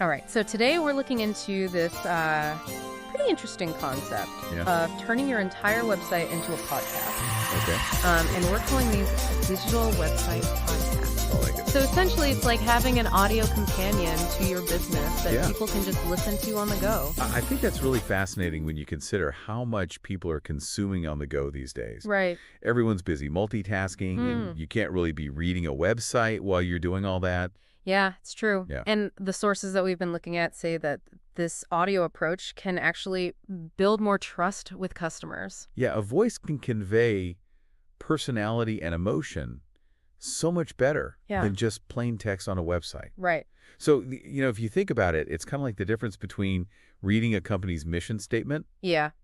All right, so today we're looking into this pretty interesting concept of turning your entire website into a podcast. Okay. And we're calling these digital website podcasts. I like it. So essentially, it's like having an audio companion to your business that people can just listen to on the go. I think that's really fascinating when you consider how much people are consuming on the go these days. Right. Everyone's busy multitasking, and you can't really be reading a website while you're doing all that. Yeah, it's true. Yeah. And the sources that we've been looking at say that this audio approach can actually build more trust with customers. Yeah, a voice can convey personality and emotion so much better than just plain text on a website. Right. So, if you think about it, it's kind of like the difference between reading a company's mission statement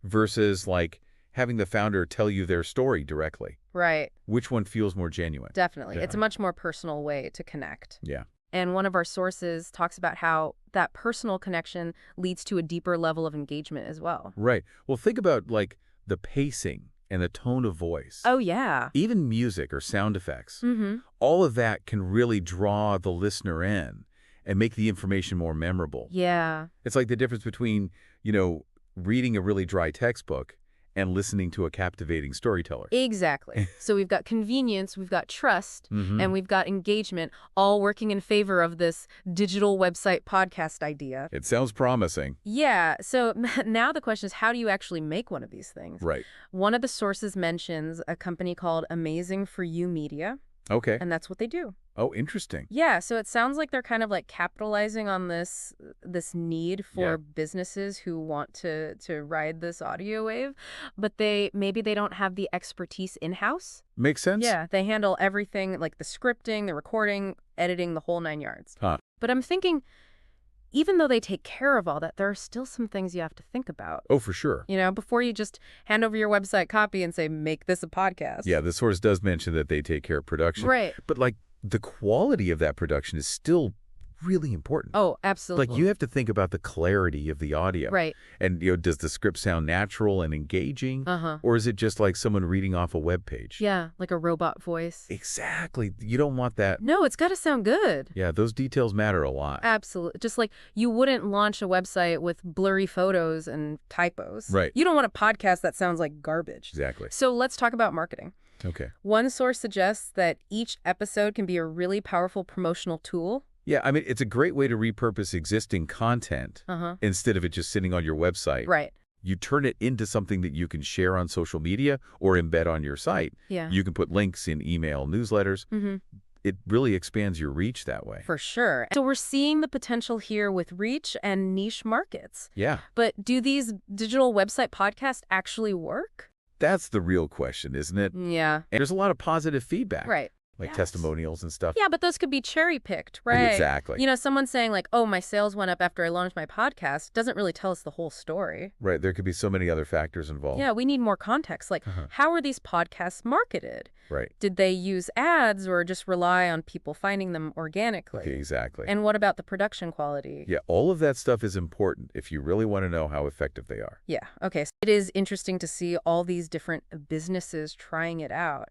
versus like having the founder tell you their story directly. Right. Which one feels more genuine? Definitely. Yeah. It's a much more personal way to connect. Yeah. And one of our sources talks about how that personal connection leads to a deeper level of engagement as well. Right. Well, think about like the pacing and the tone of voice. Oh, yeah. Even music or sound effects. Mm-hmm. All of that can really draw the listener in and make the information more memorable. Yeah. It's like the difference between, reading a really dry textbook and listening to a captivating storyteller. Exactly. So we've got convenience, we've got trust, and we've got engagement, all working in favor of this digital website podcast idea. It sounds promising. Yeah. So now the question is, how do you actually make one of these things? Right. One of the sources mentions a company called Amazing For You Media, Okay. and that's what they do. Oh, interesting. Yeah, so it sounds like they're kind of like capitalizing on this need for businesses who want to ride this audio wave, but maybe they don't have the expertise in-house. Makes sense? Yeah, they handle everything like the scripting, the recording, editing, the whole 9 yards. Huh. But I'm thinking, even though they take care of all that, there are still some things you have to think about. Oh, for sure. Before you just hand over your website copy and say, make this a podcast. Yeah, the source does mention that they take care of production. Right. But like the quality of that production is still really important. Oh, absolutely. Like you have to think about the clarity of the audio. Right. And, does the script sound natural and engaging? Uh-huh. Or is it just like someone reading off a web page? Yeah, like a robot voice. Exactly. You don't want that. No, it's got to sound good. Yeah, those details matter a lot. Absolutely. Just like you wouldn't launch a website with blurry photos and typos. Right. You don't want a podcast that sounds like garbage. Exactly. So let's talk about marketing. Okay. One source suggests that each episode can be a really powerful promotional tool. Yeah, I mean, it's a great way to repurpose existing content instead of it just sitting on your website. Right. You turn it into something that you can share on social media or embed on your site. Yeah. You can put links in email newsletters. It really expands your reach that way. For sure. So we're seeing the potential here with reach and niche markets. Yeah. But do these digital website podcasts actually work? That's the real question, isn't it? Yeah. And there's a lot of positive feedback. Right. Like testimonials and stuff. Yeah, but those could be cherry-picked, right? Exactly. Someone saying like, oh, my sales went up after I launched my podcast doesn't really tell us the whole story. Right. There could be so many other factors involved. Yeah, we need more context. Like, how are these podcasts marketed? Right. Did they use ads or just rely on people finding them organically? Okay, exactly. And what about the production quality? Yeah, all of that stuff is important if you really want to know how effective they are. Yeah, okay. So it is interesting to see all these different businesses trying it out.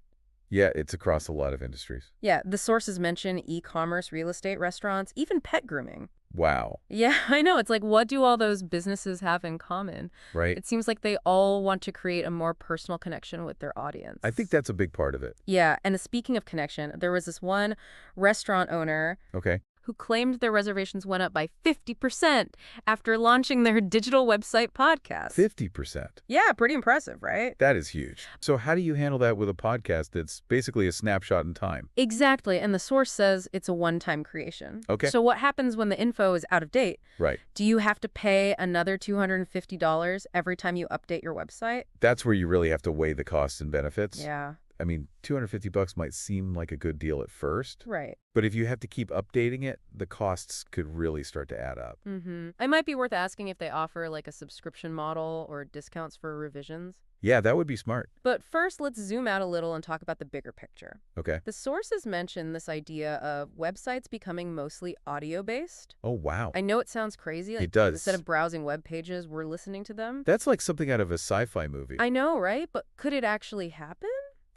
Yeah, it's across a lot of industries. Yeah, the sources mention e-commerce, real estate, restaurants, even pet grooming. Wow. Yeah, I know. It's like, what do all those businesses have in common? Right. It seems like they all want to create a more personal connection with their audience. I think that's a big part of it. Yeah, and speaking of connection, there was this one restaurant owner Okay. who claimed their reservations went up by 50% after launching their digital website podcast. 50%. Yeah, pretty impressive, right? That is huge. So how do you handle that with a podcast that's basically a snapshot in time? Exactly, and the source says it's a one-time creation. Okay. So what happens when the info is out of date? Right. Do you have to pay another $250 every time you update your website? That's where you really have to weigh the costs and benefits. Yeah. I mean, $250 might seem like a good deal at first, Right. but if you have to keep updating it, the costs could really start to add up. It might be worth asking if they offer like a subscription model or discounts for revisions. Yeah, that would be smart. But first, let's zoom out a little and talk about the bigger picture. Okay. The sources mention this idea of websites becoming mostly audio-based. Oh, wow. I know it sounds crazy. Like, It does. Instead of browsing web pages, we're listening to them. That's like something out of a sci-fi movie. I know, right? But could it actually happen?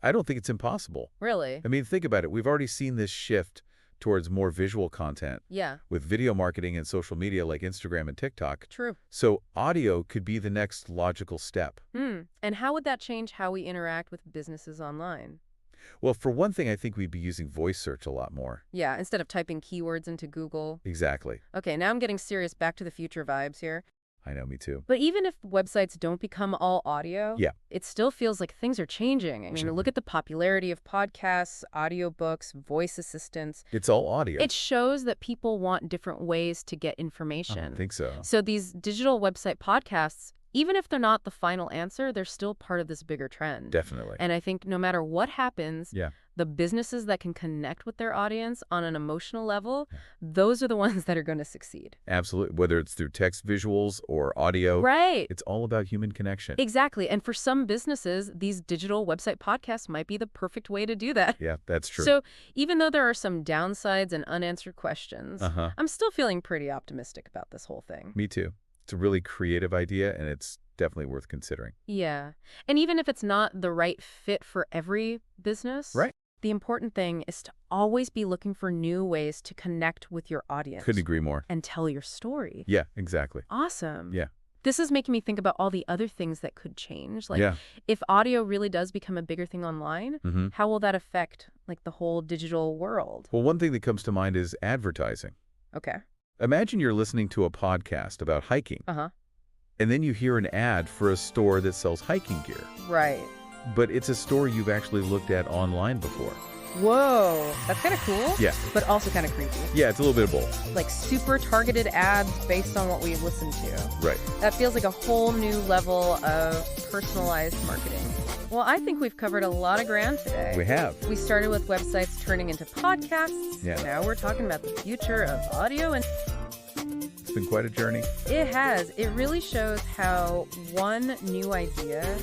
I don't think it's impossible. Really? I mean, think about it. We've already seen this shift towards more visual content. Yeah. With video marketing and social media like Instagram and TikTok. True. So audio could be the next logical step. And how would that change how we interact with businesses online? Well, for one thing, I think we'd be using voice search a lot more. Yeah, instead of typing keywords into Google. Exactly. Okay, now I'm getting serious Back to the Future vibes here. I know, me too. But even if websites don't become all audio, it still feels like things are changing. I mean, look at the popularity of podcasts, audiobooks, voice assistants. It's all audio. It shows that people want different ways to get information. I think so. So these digital website podcasts, even if they're not the final answer, they're still part of this bigger trend. Definitely. And I think no matter what happens, the businesses that can connect with their audience on an emotional level, those are the ones that are going to succeed. Absolutely. Whether it's through text visuals or audio. Right. It's all about human connection. Exactly. And for some businesses, these digital website podcasts might be the perfect way to do that. Yeah, that's true. So even though there are some downsides and unanswered questions, I'm still feeling pretty optimistic about this whole thing. Me too. It's a really creative idea, and it's definitely worth considering. Yeah. And even if it's not the right fit for every business, the important thing is to always be looking for new ways to connect with your audience. Couldn't agree more. And tell your story. Yeah, exactly. Awesome. Yeah. This is making me think about all the other things that could change. Like, if audio really does become a bigger thing online, how will that affect, like, the whole digital world? Well, one thing that comes to mind is advertising. Okay. Imagine you're listening to a podcast about hiking. And then you hear an ad for a store that sells hiking gear. Right. But it's a store you've actually looked at online before. Whoa, that's kind of cool. Yeah. But also kind of creepy. Yeah, it's a little bit of both. Like super targeted ads based on what we've listened to. Right. That feels like a whole new level of personalized marketing. Well, I think we've covered a lot of ground today. We have. We started with websites turning into podcasts. Yeah. Now we're talking about the future of audio, and it's been quite a journey. It has. It really shows how one new idea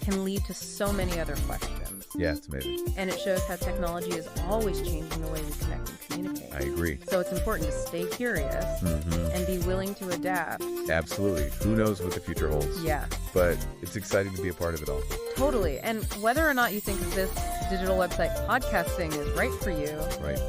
can lead to so many other questions. Yeah, it's amazing. And it shows how technology is always changing the way we connect and communicate. I agree. So it's important to stay curious and be willing to adapt. Absolutely. Who knows what the future holds? Yeah. But it's exciting to be a part of it all. Totally. And whether or not you think this digital website podcasting is right for you,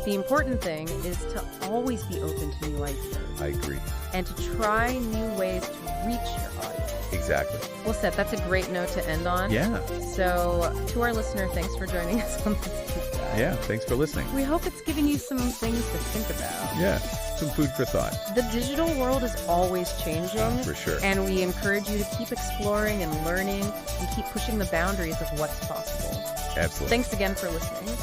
the important thing is to always be open to new ideas. I agree. And to try new ways to reach your audience. Exactly. Well, Seth, that's a great note to end on. Yeah. So to our listener, thanks for joining us on this deep dive. Yeah, thanks for listening. We hope it's given you some things to think about. Yeah, some food for thought. The digital world is always changing. For sure. And we encourage you to keep exploring and learning and keep pushing the boundaries of what's possible. Absolutely. Thanks again for listening.